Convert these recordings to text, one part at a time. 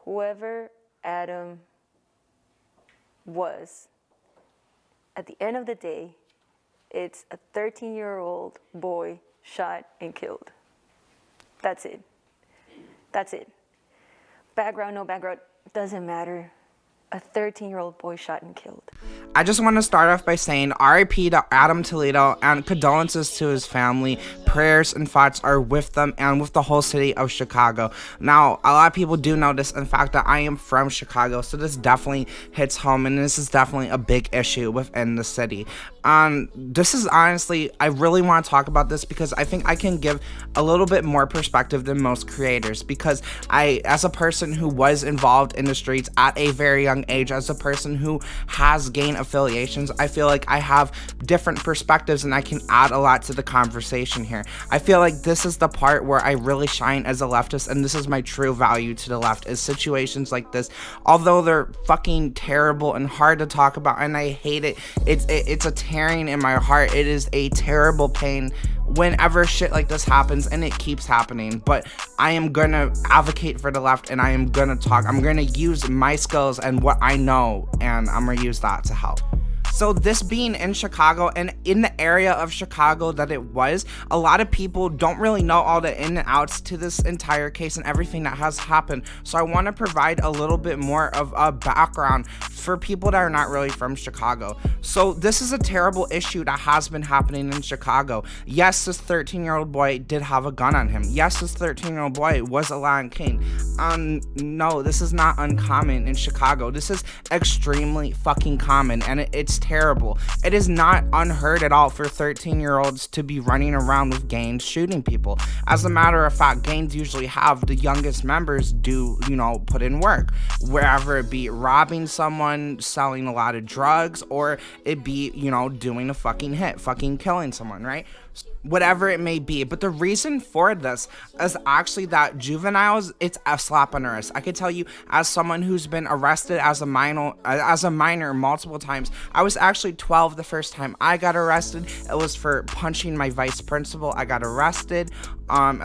whoever Adam was, at the end of the day, it's a 13-year-old boy shot and killed. That's it. That's it. Background, no background, doesn't matter. A 13-year-old boy shot and killed. I just want to start off by saying RIP to Adam Toledo and condolences to his family. Prayers and thoughts are with them and with the whole city of Chicago. Now, a lot of people do know this, in fact, that I am from Chicago, so this definitely hits home, and this is definitely a big issue within the city. This is honestly, I really want to talk about this because I think I can give a little bit more perspective than most creators, because I, as a person who was involved in the streets at a very young age, as a person who has gained affiliations, I feel like I have different perspectives and I can add a lot to the conversation here. I feel like this is the part where I really shine as a leftist, and this is my true value to the left, is situations like this. Although they're fucking terrible and hard to talk about, and I hate it, it's a tearing in my heart. It is a terrible pain whenever shit like this happens, and it keeps happening. But I am gonna advocate for the left, and I am gonna talk. I'm gonna use my skills and what I know, and I'm gonna use that to help. So this being in Chicago, and in the area of Chicago that it was, a lot of people don't really know all the in and outs to this entire case and everything that has happened. So I want to provide a little bit more of a background for people that are not really from Chicago. So this is a terrible issue that has been happening in Chicago. Yes, this 13-year-old boy did have a gun on him. Yes, this 13-year-old boy was a Lion King. No, this is not uncommon in Chicago. This is extremely fucking common, and it's terrible. It is not unheard at all for 13-year-olds to be running around with gangs shooting people. As a matter of fact, gangs usually have the youngest members put in work, wherever it be robbing someone, selling a lot of drugs, or it be, doing a fucking hit, fucking killing someone, right? Whatever it may be. But the reason for this is actually that juveniles, it's a slap on the wrist. I can tell you, as someone who's been arrested as a minor multiple times. I was actually 12 the first time I got arrested. It was for punching my vice principal. I got arrested.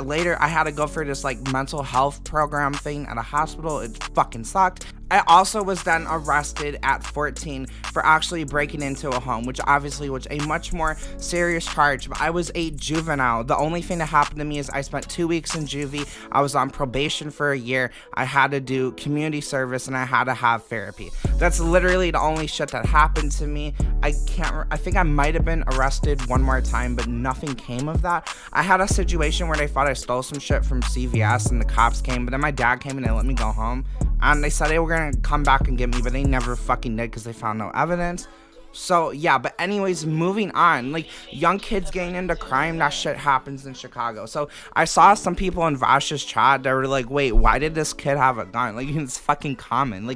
Later I had to go for this mental health program thing at a hospital. It fucking sucked. I also was then arrested at 14 for actually breaking into a home, which obviously was a much more serious charge, but I was a juvenile. The only thing that happened to me is I spent 2 weeks in juvie. I was on probation for a year. I had to do community service, and I had to have therapy. That's literally the only shit that happened to me. I think I might have been arrested one more time, but nothing came of that. I had a situation where they thought I stole some shit from CVS, and the cops came, but then my dad came and they let me go home. And they said they were gonna come back and get me, but they never fucking did because they found no evidence. So yeah, but anyways, moving on, young kids getting into crime, that shit happens in Chicago. So I saw some people in Vash's chat that were like, wait, why did this kid have a gun? It's fucking common.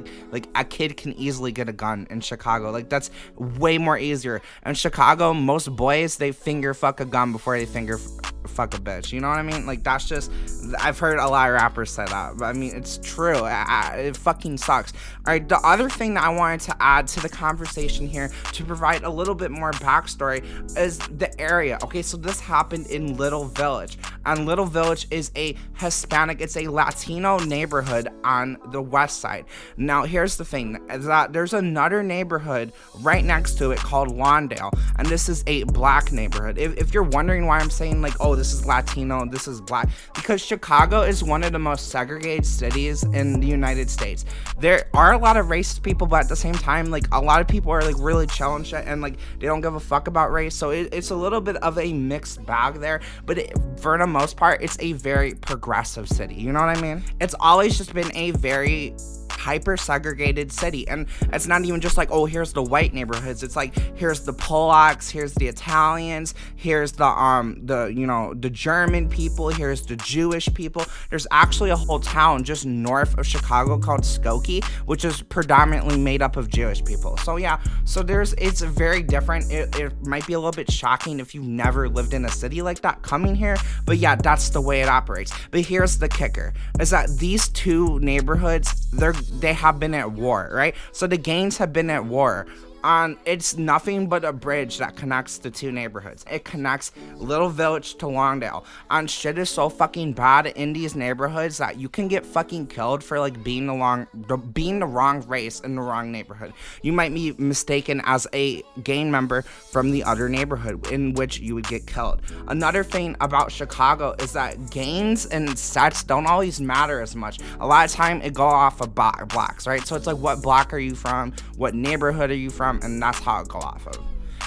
A kid can easily get a gun in Chicago. That's way more easier. In Chicago, most boys, they finger fuck a gun before they finger fuck a bitch. You know what I mean? That's just, I've heard a lot of rappers say that, but I mean, it's true. It fucking sucks. All right, the other thing that I wanted to add to the conversation here, to provide a little bit more backstory, is the area. Okay, so this happened in Little Village, and Little Village is a Hispanic, it's a Latino neighborhood on the west side. Now here's the thing, is that there's another neighborhood right next to it called Lawndale, and this is a black neighborhood. If you're wondering why I'm saying oh, this is Latino, this is black, because Chicago is one of the most segregated cities in the United States. There are a lot of racist people, but at the same time, a lot of people are really chill and shit, and they don't give a fuck about race. So it's a little bit of a mixed bag there, but for the most part, it's a very progressive city. You know what I mean? It's always just been a very hyper segregated city, and it's not even just oh, here's the white neighborhoods. It's here's the Polacks, here's the Italians, here's the German people, here's the Jewish people. There's actually a whole town just north of Chicago called Skokie, which is predominantly made up of Jewish people. So yeah, it's very different. It might be a little bit shocking if you've never lived in a city like that coming here, but yeah, that's the way it operates. But here's the kicker, is that these two neighborhoods, they have been at war, right? So the gangs have been at war It's nothing but a bridge that connects the two neighborhoods. It connects Little Village to Longdale. And shit is so fucking bad in these neighborhoods that you can get fucking killed for like being the wrong race in the wrong neighborhood. You might be mistaken as a gang member from the other neighborhood, in which you would get killed. Another thing about Chicago is that gangs and sets don't always matter as much. A lot of time it go off of blocks, right? So it's like, what block are you from? What neighborhood are you from? And that's how it go off of.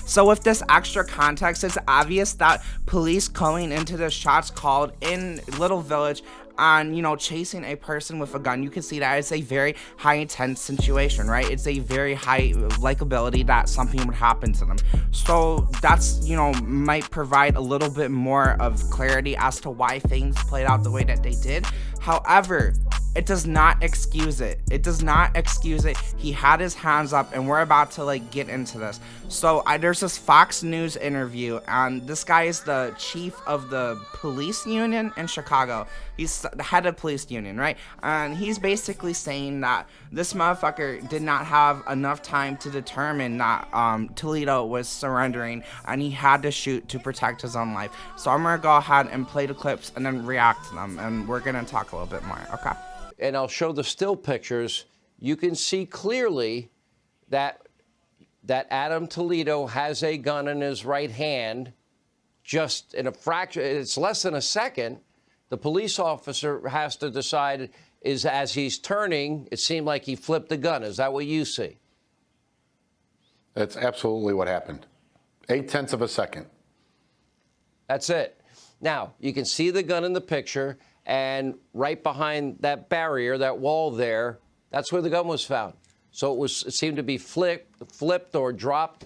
So with this extra context, it's obvious that police going into the shots called in Little Village on, you know, chasing a person with a gun, you can see that it's a very high intense situation, right? It's a very high likability that something would happen to them. So that's, you know, might provide a little bit more of clarity as to why things played out the way that they did. However, it does not excuse it. It does not excuse it. He had his hands up, and we're about to like get into this. So there's this Fox News interview, and this guy is the chief of the police union in Chicago. He's the head of police union, right? And he's basically saying that this motherfucker did not have enough time to determine that Toledo was surrendering, and he had to shoot to protect his own life. So I'm gonna go ahead and play the clips and then react to them, and we're gonna talk a little bit more, okay? And I'll show the still pictures. You can see clearly that Adam Toledo has a gun in his right hand. Just in a fraction, it's less than a second. The police officer has to decide, is as he's turning, it seemed like he flipped the gun. Is that what you see? That's absolutely what happened. 0.8 of a second. That's it. Now, you can see the gun in the picture, and right behind that barrier, that wall there, that's where the gun was found. So it seemed to be flipped or dropped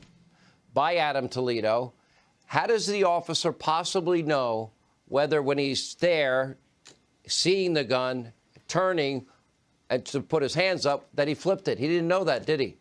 by Adam Toledo. How does the officer possibly know whether when he's there, seeing the gun, turning, and to put his hands up, that he flipped it? He didn't know that, did he?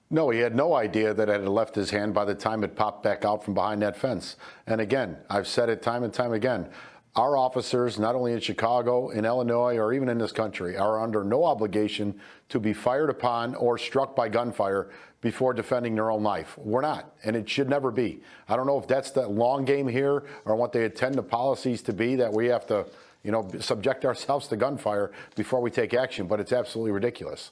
No, he had no idea that it had left his hand by the time it popped back out from behind that fence. And again, I've said it time and time again, our officers, not only in Chicago, in Illinois, or even in this country, are under no obligation to be fired upon or struck by gunfire before defending their own life. We're not, and it should never be. I don't know if that's the long game here or what they intend the policies to be, that we have to, you know, subject ourselves to gunfire before we take action, but it's absolutely ridiculous.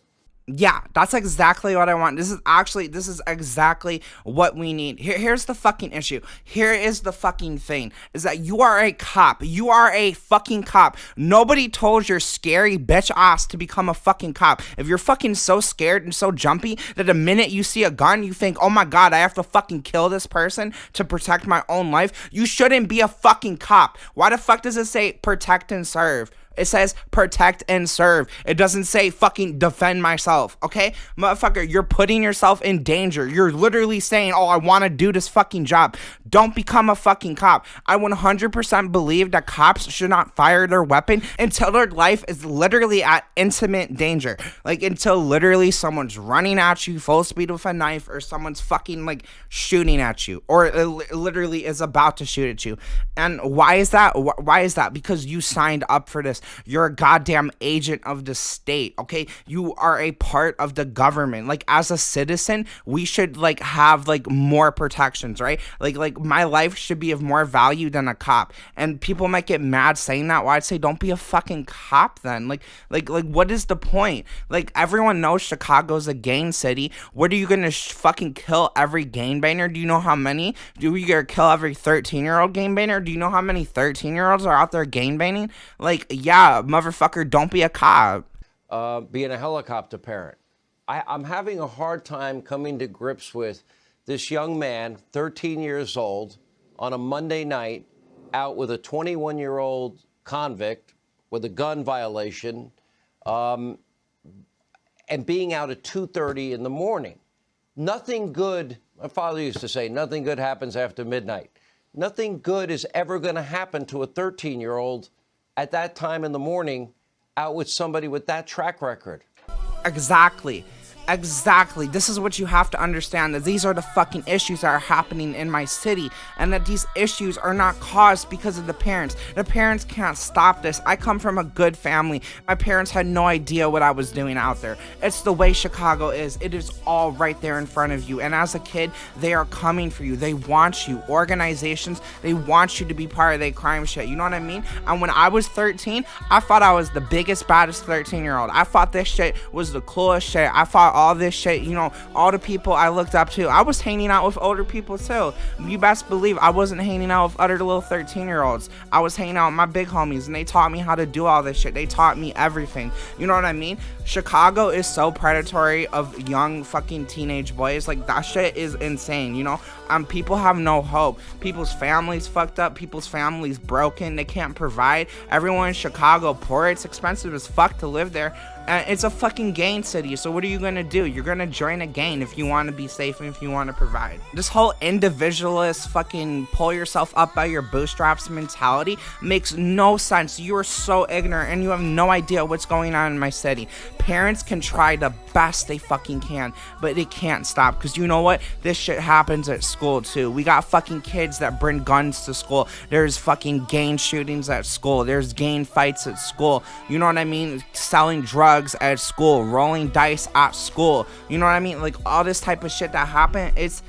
Yeah, that's exactly what I want. This is exactly what we need. Here's the fucking issue. Here is the fucking thing, is that you are a cop. You are a fucking cop. Nobody told your scary bitch ass to become a fucking cop. If you're fucking so scared and so jumpy that the minute you see a gun, you think, oh my God, I have to fucking kill this person to protect my own life, you shouldn't be a fucking cop. Why the fuck does it say protect and serve? It says protect and serve. It doesn't say fucking defend myself, okay? Motherfucker, you're putting yourself in danger. You're literally saying, oh, I want to do this fucking job. Don't become a fucking cop. I 100% believe that cops should not fire their weapon until their life is literally at intimate danger. Like, until literally someone's running at you full speed with a knife, or someone's fucking, like, shooting at you, or it literally is about to shoot at you. And why is that? Why is that? Because you signed up for this. You're a goddamn agent of the state, okay? You are a part of the government. Like, as a citizen, we should, like, have, like, more protections, right? Like my life should be of more value than a cop. And people might get mad saying that. Well, I'd say don't be a fucking cop then. Like what is the point? Like, everyone knows Chicago's a gang city. What are you gonna fucking kill every gangbanger? Do you know how many? Do you gonna kill every 13-year-old gangbanger? Do you know how many 13-year-olds are out there gangbanging? Like, yeah, motherfucker, don't be a cop. Being a helicopter parent, I'm having a hard time coming to grips with this young man, 13 years old, on a Monday night, out with a 21-year-old convict with a gun violation, and being out at 2:30 in the morning. Nothing good, my father used to say, nothing good happens after midnight. Nothing good is ever going to happen to a 13-year-old at that time in the morning, out with somebody with that track record. Exactly. Exactly. This is what you have to understand, that these are the fucking issues that are happening in my city, and that these issues are not caused because of the parents. The parents can't stop this. I come from a good family. My parents had no idea what I was doing out there. It's the way Chicago is. It is all right there in front of you. And as a kid, they are coming for you. They want you. Organizations, they want you to be part of their crime shit. You know what I mean? And when I was 13, I thought I was the biggest, baddest 13-year-old. I thought this shit was the coolest shit. I thought all this shit, you know, all the people I looked up to. I was hanging out with older people too. You best believe I wasn't hanging out with other little 13-year-olds. I was hanging out with my big homies, and they taught me how to do all this shit. They taught me everything. You know what I mean? Chicago is so predatory of young fucking teenage boys. Like, that shit is insane, you know? People have no hope. People's families fucked up. People's families broken. They can't provide. Everyone in Chicago poor. It's expensive as fuck to live there. It's a fucking gang city, so what are you gonna do? You're gonna join a gang if you want to be safe and if you want to provide. This whole individualist fucking pull yourself up by your bootstraps mentality makes no sense. You are so ignorant and you have no idea what's going on in my city. Parents can try the best they fucking can, but they can't stop, because you know what? This shit happens at school too. We got fucking kids that bring guns to school. There's fucking gang shootings at school. There's gang fights at school. You know what I mean? Selling drugs at school, rolling dice at school. You know what I mean? Like, all this type of shit that happen, it's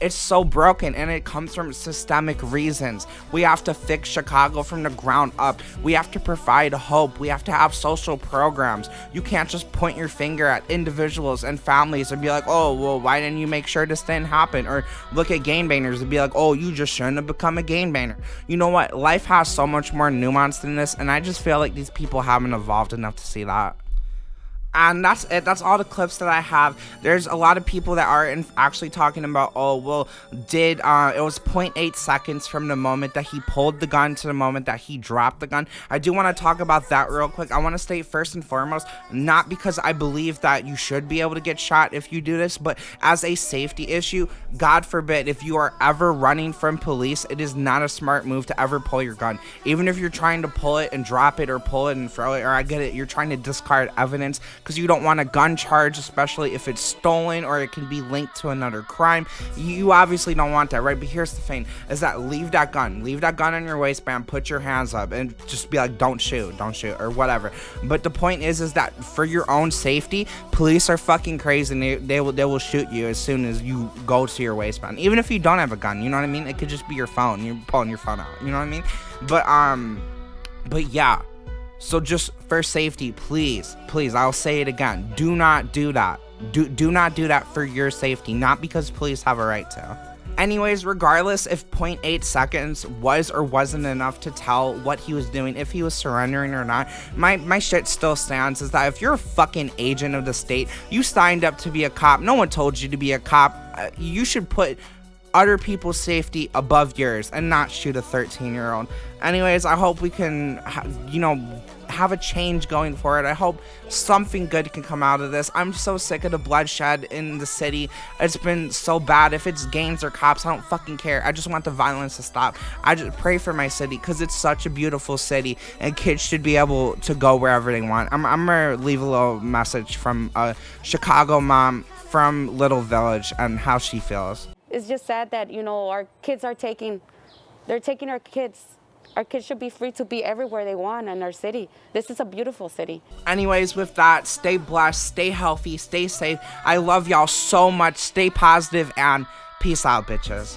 so broken, and it comes from systemic reasons. We have to fix Chicago from the ground up. We have to provide hope. We have to have social programs. You can't just point your finger at individuals and families and be like, oh, well, why didn't you make sure this didn't happen? Or look at gangbangers and be like, oh, you just shouldn't have become a gangbanger. You know what? Life has so much more nuance than this, and I just feel like these people haven't evolved enough to see that. And that's it. That's all the clips that I have. There's a lot of people that are actually talking about, oh, well, it was 0.8 seconds from the moment that he pulled the gun to the moment that he dropped the gun. I do want to talk about that real quick. I want to state first and foremost, not because I believe that you should be able to get shot if you do this, but as a safety issue, God forbid, if you are ever running from police, it is not a smart move to ever pull your gun. Even if you're trying to pull it and drop it, or pull it and throw it, or I get it, you're trying to discard evidence, because you don't want a gun charge, especially if it's stolen or it can be linked to another crime. You obviously don't want that, right? But here's the thing, is that leave that gun in your waistband, put your hands up, and just be like, don't shoot, or whatever. But the point is that for your own safety, police are fucking crazy, and they will shoot you as soon as you go to your waistband, even if you don't have a gun. You know what I mean? It could just be your phone. You're pulling your phone out. You know what I mean? But yeah. So just for safety, please, I'll say it again. Do not do that. Do not do that for your safety, not because police have a right to. Anyways, regardless if 0.8 seconds was or wasn't enough to tell what he was doing, if he was surrendering or not, my shit still stands, is that if you're a fucking agent of the state, you signed up to be a cop, no one told you to be a cop, you should put other people's safety above yours and not shoot a 13-year-old. Anyways, I hope we can, have a change going forward. I hope something good can come out of this. I'm so sick of the bloodshed in the city. It's been so bad. If it's gangs or cops, I don't fucking care. I just want the violence to stop. I just pray for my city, because it's such a beautiful city, and kids should be able to go wherever they want. I'm gonna leave a little message from a Chicago mom from Little Village and how she feels. It's just sad that, our kids they're taking our kids. Our kids should be free to be everywhere they want in our city. This is a beautiful city. Anyways, with that, stay blessed, stay healthy, stay safe. I love y'all so much. Stay positive, and peace out, bitches.